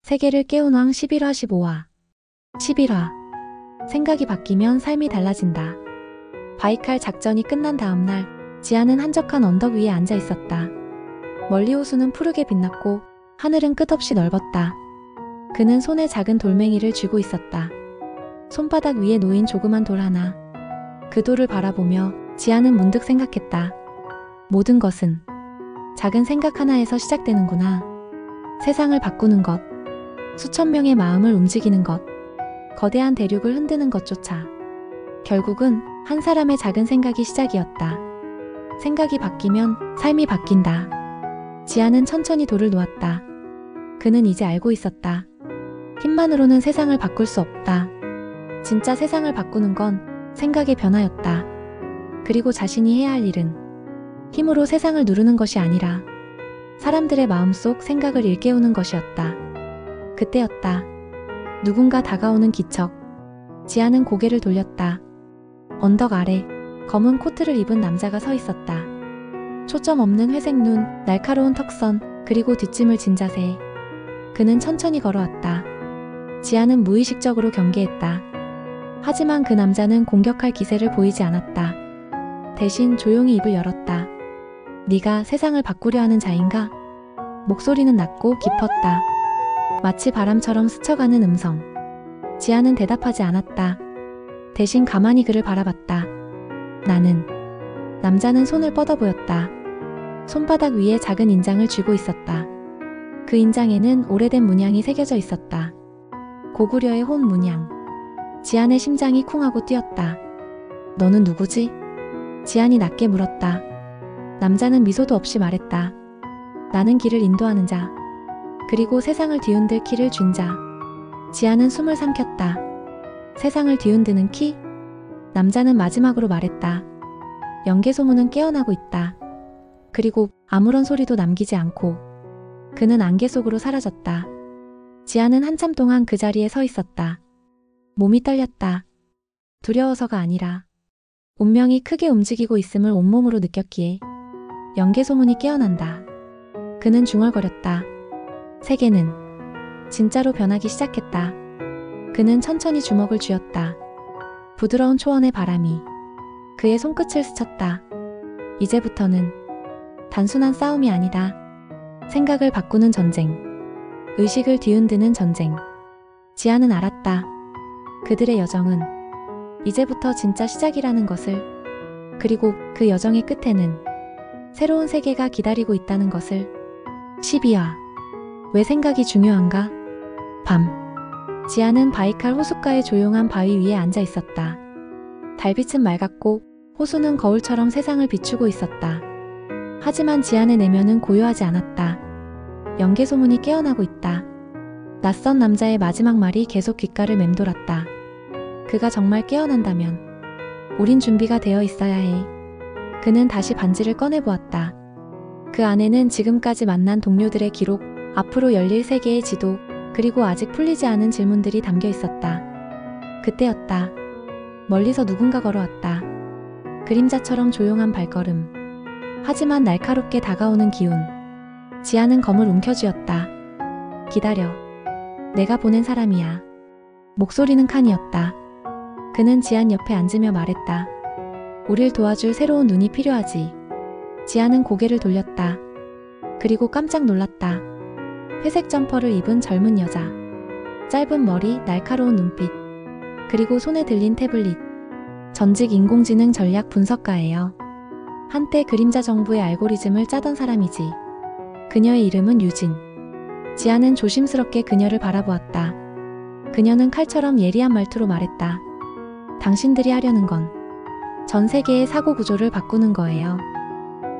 세계를 깨운 왕 11화 15화 11화 생각이 바뀌면 삶이 달라진다. 바이칼 작전이 끝난 다음날 지아는 한적한 언덕 위에 앉아 있었다. 멀리 호수는 푸르게 빛났고 하늘은 끝없이 넓었다. 그는 손에 작은 돌멩이를 쥐고 있었다. 손바닥 위에 놓인 조그만 돌 하나. 그 돌을 바라보며 지아는 문득 생각했다. 모든 것은 작은 생각 하나에서 시작되는구나. 세상을 바꾸는 것, 수천 명의 마음을 움직이는 것, 거대한 대륙을 흔드는 것조차 결국은 한 사람의 작은 생각이 시작이었다. 생각이 바뀌면 삶이 바뀐다. 지아는 천천히 돌을 놓았다. 그는 이제 알고 있었다. 힘만으로는 세상을 바꿀 수 없다. 진짜 세상을 바꾸는 건 생각의 변화였다. 그리고 자신이 해야 할 일은 힘으로 세상을 누르는 것이 아니라 사람들의 마음속 생각을 일깨우는 것이었다. 그때였다. 누군가 다가오는 기척. 지아는 고개를 돌렸다. 언덕 아래 검은 코트를 입은 남자가 서 있었다. 초점 없는 회색 눈, 날카로운 턱선, 그리고 뒷짐을 진 자세. 그는 천천히 걸어왔다. 지아는 무의식적으로 경계했다. 하지만 그 남자는 공격할 기세를 보이지 않았다. 대신 조용히 입을 열었다. 네가 세상을 바꾸려 하는 자인가? 목소리는 낮고 깊었다. 마치 바람처럼 스쳐가는 음성. 지아는 대답하지 않았다. 대신 가만히 그를 바라봤다. 나는. 남자는 손을 뻗어 보였다. 손바닥 위에 작은 인장을 쥐고 있었다. 그 인장에는 오래된 문양이 새겨져 있었다. 고구려의 혼 문양. 지안의 심장이 쿵하고 뛰었다. 너는 누구지? 지안이 낮게 물었다. 남자는 미소도 없이 말했다. 나는 길을 인도하는 자. 그리고 세상을 뒤흔들 키를 쥔 자. 지아는 숨을 삼켰다. 세상을 뒤흔드는 키? 남자는 마지막으로 말했다. 연개소문은 깨어나고 있다. 그리고 아무런 소리도 남기지 않고 그는 안개 속으로 사라졌다. 지아는 한참 동안 그 자리에 서 있었다. 몸이 떨렸다. 두려워서가 아니라 운명이 크게 움직이고 있음을 온몸으로 느꼈기에. 연개소문이 깨어난다. 그는 중얼거렸다. 세계는 진짜로 변하기 시작했다. 그는 천천히 주먹을 쥐었다. 부드러운 초원의 바람이 그의 손끝을 스쳤다. 이제부터는 단순한 싸움이 아니다. 생각을 바꾸는 전쟁, 의식을 뒤흔드는 전쟁. 지아는 알았다. 그들의 여정은 이제부터 진짜 시작이라는 것을. 그리고 그 여정의 끝에는 새로운 세계가 기다리고 있다는 것을. 12화 왜 생각이 중요한가? 밤. 지아는 바이칼 호숫가의 조용한 바위 위에 앉아 있었다. 달빛은 맑았고 호수는 거울처럼 세상을 비추고 있었다. 하지만 지안의 내면은 고요하지 않았다. 연개소문이 깨어나고 있다. 낯선 남자의 마지막 말이 계속 귓가를 맴돌았다. 그가 정말 깨어난다면 우린 준비가 되어 있어야 해. 그는 다시 반지를 꺼내보았다. 그 안에는 지금까지 만난 동료들의 기록, 앞으로 열릴 세계의 지도, 그리고 아직 풀리지 않은 질문들이 담겨 있었다. 그때였다. 멀리서 누군가 걸어왔다. 그림자처럼 조용한 발걸음. 하지만 날카롭게 다가오는 기운. 지아는 검을 움켜쥐었다. 기다려. 내가 보낸 사람이야. 목소리는 칸이었다. 그는 지안 옆에 앉으며 말했다. 우릴 도와줄 새로운 눈이 필요하지. 지아는 고개를 돌렸다. 그리고 깜짝 놀랐다. 회색 점퍼를 입은 젊은 여자. 짧은 머리, 날카로운 눈빛. 그리고 손에 들린 태블릿. 전직 인공지능 전략 분석가예요. 한때 그림자 정부의 알고리즘을 짜던 사람이지. 그녀의 이름은 유진. 지아는 조심스럽게 그녀를 바라보았다. 그녀는 칼처럼 예리한 말투로 말했다. 당신들이 하려는 건 전 세계의 사고 구조를 바꾸는 거예요.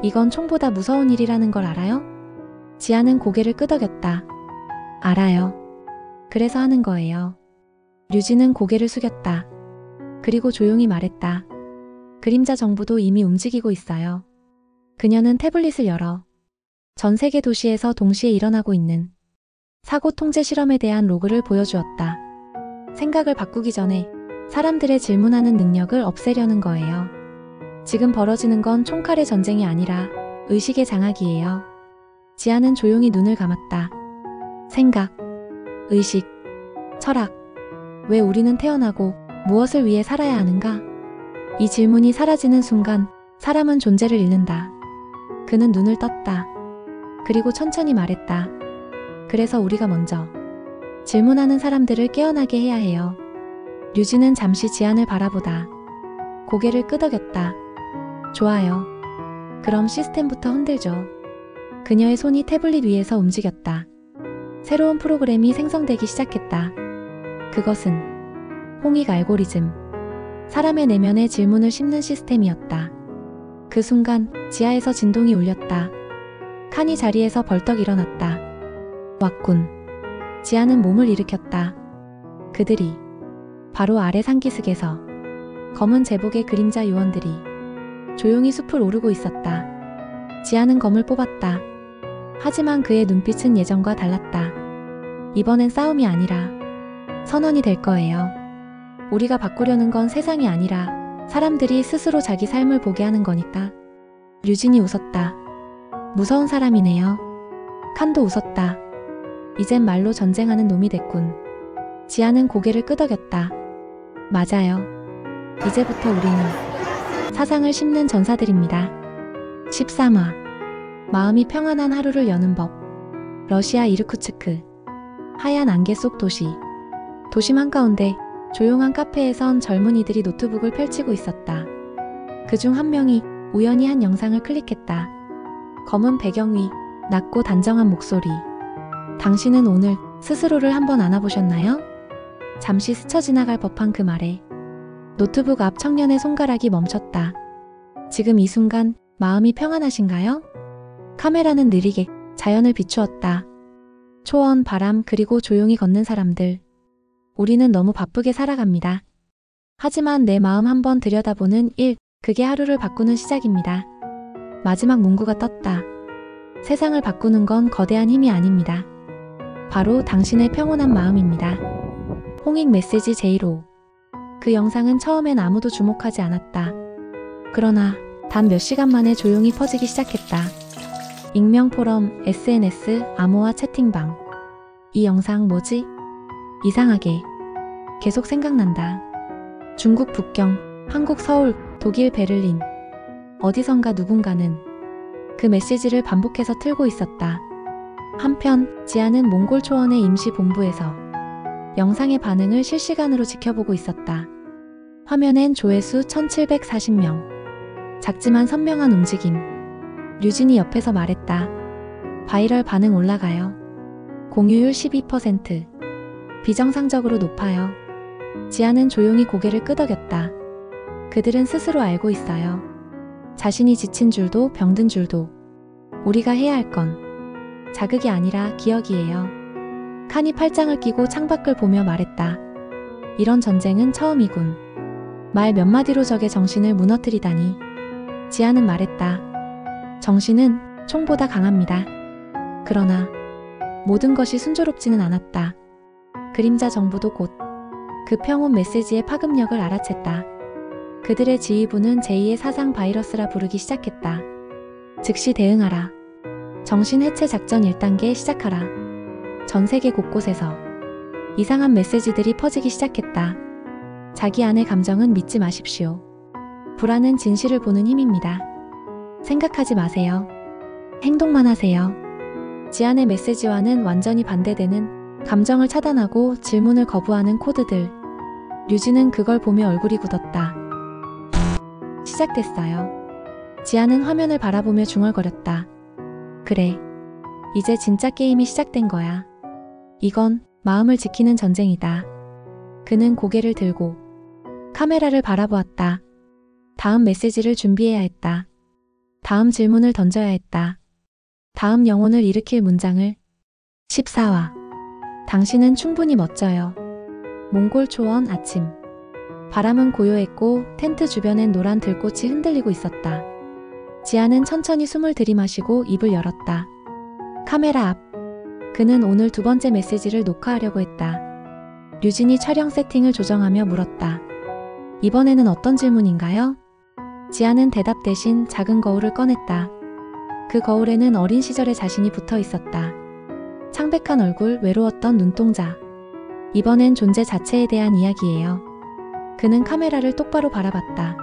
이건 총보다 무서운 일이라는 걸 알아요? 지아는 고개를 끄덕였다. 알아요. 그래서 하는 거예요. 류진은 고개를 숙였다. 그리고 조용히 말했다. 그림자 정부도 이미 움직이고 있어요. 그녀는 태블릿을 열어 전 세계 도시에서 동시에 일어나고 있는 사고 통제 실험에 대한 로그를 보여주었다. 생각을 바꾸기 전에 사람들의 질문하는 능력을 없애려는 거예요. 지금 벌어지는 건 총칼의 전쟁이 아니라 의식의 장악이에요. 지아는 조용히 눈을 감았다. 생각. 의식, 철학. 왜 우리는 태어나고 무엇을 위해 살아야 하는가? 이 질문이 사라지는 순간 사람은 존재를 잃는다. 그는 눈을 떴다. 그리고 천천히 말했다. 그래서 우리가 먼저 질문하는 사람들을 깨어나게 해야 해요. 류진은 잠시 지안을 바라보다 고개를 끄덕였다. 좋아요. 그럼 시스템부터 흔들죠. 그녀의 손이 태블릿 위에서 움직였다. 새로운 프로그램이 생성되기 시작했다. 그것은 홍익 알고리즘. 사람의 내면에 질문을 심는 시스템이었다. 그 순간 지하에서 진동이 울렸다. 칸이 자리에서 벌떡 일어났다. 왔군. 지하는 몸을 일으켰다. 그들이 바로 아래 상기슭에서 검은 제복의 그림자 요원들이 조용히 숲을 오르고 있었다. 지하는 검을 뽑았다. 하지만 그의 눈빛은 예전과 달랐다. 이번엔 싸움이 아니라 선언이 될 거예요. 우리가 바꾸려는 건 세상이 아니라 사람들이 스스로 자기 삶을 보게 하는 거니까. 류진이 웃었다. 무서운 사람이네요. 칸도 웃었다. 이젠 말로 전쟁하는 놈이 됐군. 지아는 고개를 끄덕였다. 맞아요. 이제부터 우리는 사상을 심는 전사들입니다. 13화 마음이 평안한 하루를 여는 법. 러시아 이르쿠츠크. 하얀 안개 속 도시. 도심 한가운데 조용한 카페에선 젊은이들이 노트북을 펼치고 있었다. 그중 한 명이 우연히 한 영상을 클릭했다. 검은 배경 위 낮고 단정한 목소리. 당신은 오늘 스스로를 한번 안아보셨나요? 잠시 스쳐 지나갈 법한 그 말에 노트북 앞 청년의 손가락이 멈췄다. 지금 이 순간 마음이 평안하신가요? 카메라는 느리게 자연을 비추었다. 초원, 바람, 그리고 조용히 걷는 사람들. 우리는 너무 바쁘게 살아갑니다. 하지만 내 마음 한번 들여다보는 일, 그게 하루를 바꾸는 시작입니다. 마지막 문구가 떴다. 세상을 바꾸는 건 거대한 힘이 아닙니다. 바로 당신의 평온한 마음입니다. 홍익 메시지 제1호. 그 영상은 처음엔 아무도 주목하지 않았다. 그러나 단 몇 시간 만에 조용히 퍼지기 시작했다. 익명 포럼, SNS, 암호화 채팅방. 이 영상 뭐지? 이상하게 계속 생각난다. 중국 북경, 한국 서울, 독일 베를린. 어디선가 누군가는 그 메시지를 반복해서 틀고 있었다. 한편 지아는 몽골 초원의 임시본부에서 영상의 반응을 실시간으로 지켜보고 있었다. 화면엔 조회수 1740명. 작지만 선명한 움직임. 류진이 옆에서 말했다. 바이럴 반응 올라가요. 공유율 12%. 비정상적으로 높아요. 지아는 조용히 고개를 끄덕였다. 그들은 스스로 알고 있어요. 자신이 지친 줄도 병든 줄도. 우리가 해야 할 건 자극이 아니라 기억이에요. 칸이 팔짱을 끼고 창밖을 보며 말했다. 이런 전쟁은 처음이군. 말 몇 마디로 적의 정신을 무너뜨리다니. 지아는 말했다. 정신은 총보다 강합니다. 그러나 모든 것이 순조롭지는 않았다. 그림자 정부도 곧 그 평온 메시지의 파급력을 알아챘다. 그들의 지휘부는 제2의 사상 바이러스라 부르기 시작했다. 즉시 대응하라. 정신 해체 작전 1단계 시작하라. 전 세계 곳곳에서 이상한 메시지들이 퍼지기 시작했다. 자기 안의 감정은 믿지 마십시오. 불안은 진실을 보는 힘입니다. 생각하지 마세요. 행동만 하세요. 지안의 메시지와는 완전히 반대되는 감정을 차단하고 질문을 거부하는 코드들. 류진은 그걸 보며 얼굴이 굳었다. 시작됐어요. 지안은 화면을 바라보며 중얼거렸다. 그래. 이제 진짜 게임이 시작된 거야. 이건 마음을 지키는 전쟁이다. 그는 고개를 들고 카메라를 바라보았다. 다음 메시지를 준비해야 했다. 다음 질문을 던져야 했다. 다음 영혼을 일으킬 문장을. 14화. 당신은 충분히 멋져요. 몽골 초원 아침. 바람은 고요했고 텐트 주변엔 노란 들꽃이 흔들리고 있었다. 지아는 천천히 숨을 들이마시고 입을 열었다. 카메라 앞. 그는 오늘 두 번째 메시지를 녹화하려고 했다. 류진이 촬영 세팅을 조정하며 물었다. 이번에는 어떤 질문인가요? 지아는 대답 대신 작은 거울을 꺼냈다. 그 거울에는 어린 시절의 자신이 붙어 있었다. 창백한 얼굴, 외로웠던 눈동자. 이번엔 존재 자체에 대한 이야기예요. 그는 카메라를 똑바로 바라봤다.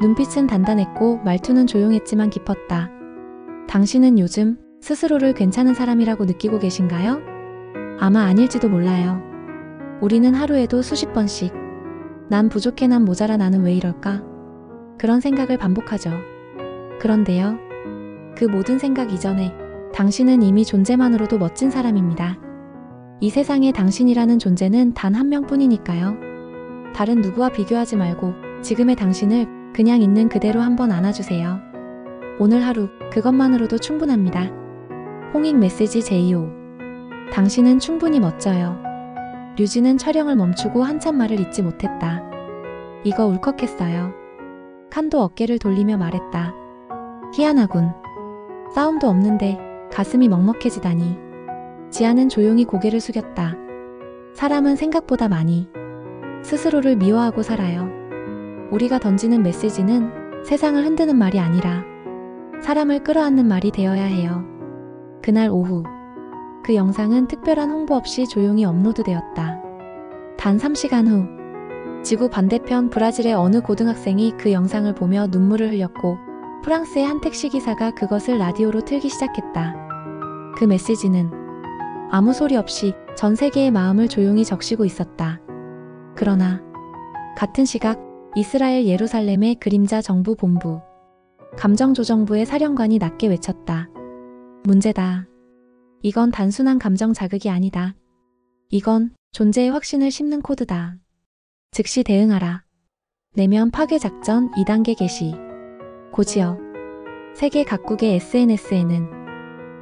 눈빛은 단단했고 말투는 조용했지만 깊었다. 당신은 요즘 스스로를 괜찮은 사람이라고 느끼고 계신가요? 아마 아닐지도 몰라요. 우리는 하루에도 수십 번씩 난 부족해, 난 모자라, 나는 왜 이럴까? 그런 생각을 반복하죠. 그런데요. 그 모든 생각 이전에 당신은 이미 존재만으로도 멋진 사람입니다. 이 세상에 당신이라는 존재는 단 한 명뿐이니까요. 다른 누구와 비교하지 말고 지금의 당신을 그냥 있는 그대로 한번 안아주세요. 오늘 하루 그것만으로도 충분합니다. 홍익 메시지 제2호. 당신은 충분히 멋져요. 류진은 촬영을 멈추고 한참 말을 잇지 못했다. 이거 울컥했어요. 칸도 어깨를 돌리며 말했다. 희한하군. 싸움도 없는데 가슴이 먹먹해지다니. 지아는 조용히 고개를 숙였다. 사람은 생각보다 많이 스스로를 미워하고 살아요. 우리가 던지는 메시지는 세상을 흔드는 말이 아니라 사람을 끌어안는 말이 되어야 해요. 그날 오후 그 영상은 특별한 홍보 없이 조용히 업로드되었다. 단 3시간 후 지구 반대편 브라질의 어느 고등학생이 그 영상을 보며 눈물을 흘렸고 프랑스의 한 택시기사가 그것을 라디오로 틀기 시작했다. 그 메시지는 아무 소리 없이 전 세계의 마음을 조용히 적시고 있었다. 그러나 같은 시각 이스라엘 예루살렘의 그림자 정부 본부 감정조정부의 사령관이 낮게 외쳤다. 문제다. 이건 단순한 감정 자극이 아니다. 이건 존재의 확신을 심는 코드다. 즉시 대응하라. 내면 파괴 작전 2단계 개시. 고지어. 세계 각국의 SNS에는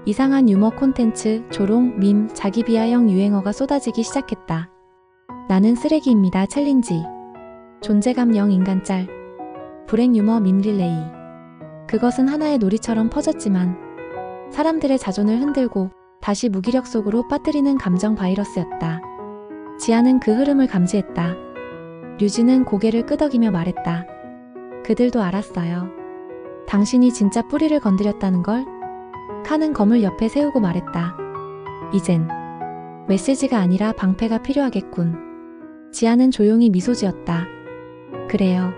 이상한 유머 콘텐츠, 조롱, 밈, 자기 비하형 유행어가 쏟아지기 시작했다. 나는 쓰레기입니다 챌린지. 존재감 0 인간짤. 불행 유머 밈 릴레이. 그것은 하나의 놀이처럼 퍼졌지만 사람들의 자존을 흔들고 다시 무기력 속으로 빠뜨리는 감정 바이러스였다. 지아는 그 흐름을 감지했다. 류진은 고개를 끄덕이며 말했다. 그들도 알았어요. 당신이 진짜 뿌리를 건드렸다는 걸. 칸은 검을 옆에 세우고 말했다. 이젠 메시지가 아니라 방패가 필요하겠군. 지아는 조용히 미소 지었다. 그래요.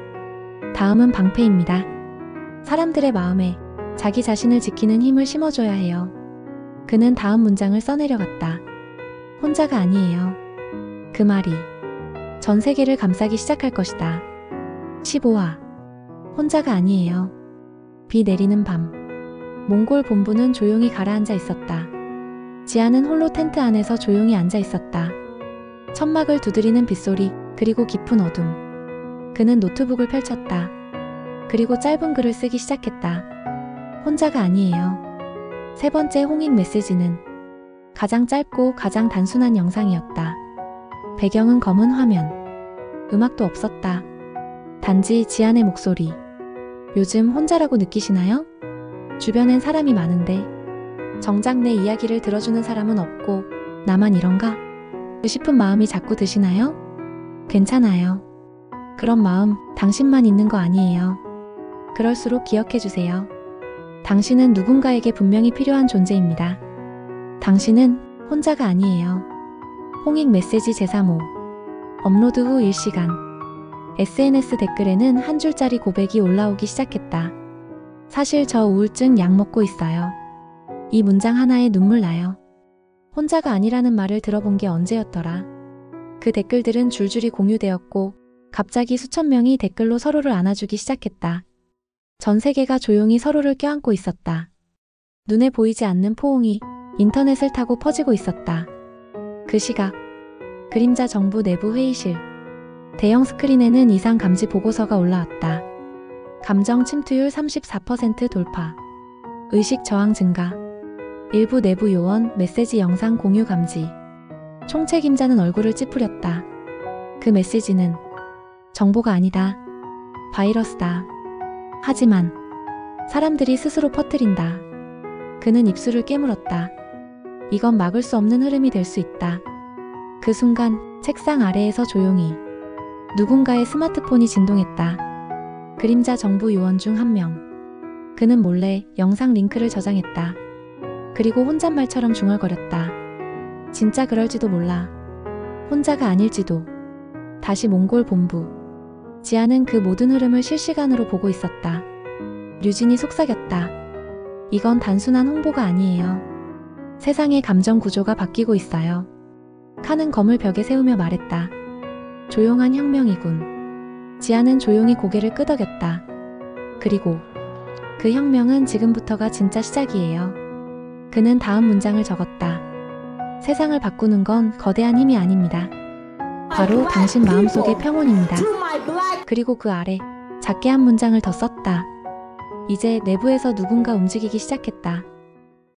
다음은 방패입니다. 사람들의 마음에 자기 자신을 지키는 힘을 심어줘야 해요. 그는 다음 문장을 써내려갔다. 혼자가 아니에요. 그 말이 전 세계를 감싸기 시작할 것이다. 15화. 혼자가 아니에요. 비 내리는 밤. 몽골 본부는 조용히 가라앉아 있었다. 지아는 홀로 텐트 안에서 조용히 앉아 있었다. 천막을 두드리는 빗소리, 그리고 깊은 어둠. 그는 노트북을 펼쳤다. 그리고 짧은 글을 쓰기 시작했다. 혼자가 아니에요. 세 번째 홍익 메시지는 가장 짧고 가장 단순한 영상이었다. 배경은 검은 화면. 음악도 없었다. 단지 지안의 목소리. 요즘 혼자라고 느끼시나요? 주변엔 사람이 많은데 정작 내 이야기를 들어주는 사람은 없고 나만 이런가? 싶은 마음이 자꾸 드시나요? 괜찮아요. 그런 마음 당신만 있는 거 아니에요. 그럴수록 기억해주세요. 당신은 누군가에게 분명히 필요한 존재입니다. 당신은 혼자가 아니에요. 홍익 메시지 제3호. 업로드 후 1시간. SNS 댓글에는 한 줄짜리 고백이 올라오기 시작했다. 사실 저 우울증 약 먹고 있어요. 이 문장 하나에 눈물 나요. 혼자가 아니라는 말을 들어본 게 언제였더라. 그 댓글들은 줄줄이 공유되었고 갑자기 수천 명이 댓글로 서로를 안아주기 시작했다. 전 세계가 조용히 서로를 껴안고 있었다. 눈에 보이지 않는 포옹이 인터넷을 타고 퍼지고 있었다. 그 시각 그림자 정부 내부 회의실. 대형 스크린에는 이상 감지 보고서가 올라왔다. 감정 침투율 34% 돌파. 의식 저항 증가. 일부 내부 요원 메시지 영상 공유 감지. 총책임자는 얼굴을 찌푸렸다. 그 메시지는 정보가 아니다. 바이러스다. 하지만 사람들이 스스로 퍼뜨린다. 그는 입술을 깨물었다. 이건 막을 수 없는 흐름이 될 수 있다. 그 순간 책상 아래에서 조용히 누군가의 스마트폰이 진동했다. 그림자 정부 요원 중 한 명. 그는 몰래 영상 링크를 저장했다. 그리고 혼잣말처럼 중얼거렸다. 진짜 그럴지도 몰라. 혼자가 아닐지도. 다시 몽골 본부. 지아는 그 모든 흐름을 실시간으로 보고 있었다. 류진이 속삭였다. 이건 단순한 홍보가 아니에요. 세상의 감정 구조가 바뀌고 있어요. 칸은 검을 벽에 세우며 말했다. 조용한 혁명이군. 지아는 조용히 고개를 끄덕였다. 그리고 그 혁명은 지금부터가 진짜 시작이에요. 그는 다음 문장을 적었다. 세상을 바꾸는 건 거대한 힘이 아닙니다. 바로 당신 마음속의 평온입니다. 그리고 그 아래 작게 한 문장을 더 썼다. 이제 내부에서 누군가 움직이기 시작했다.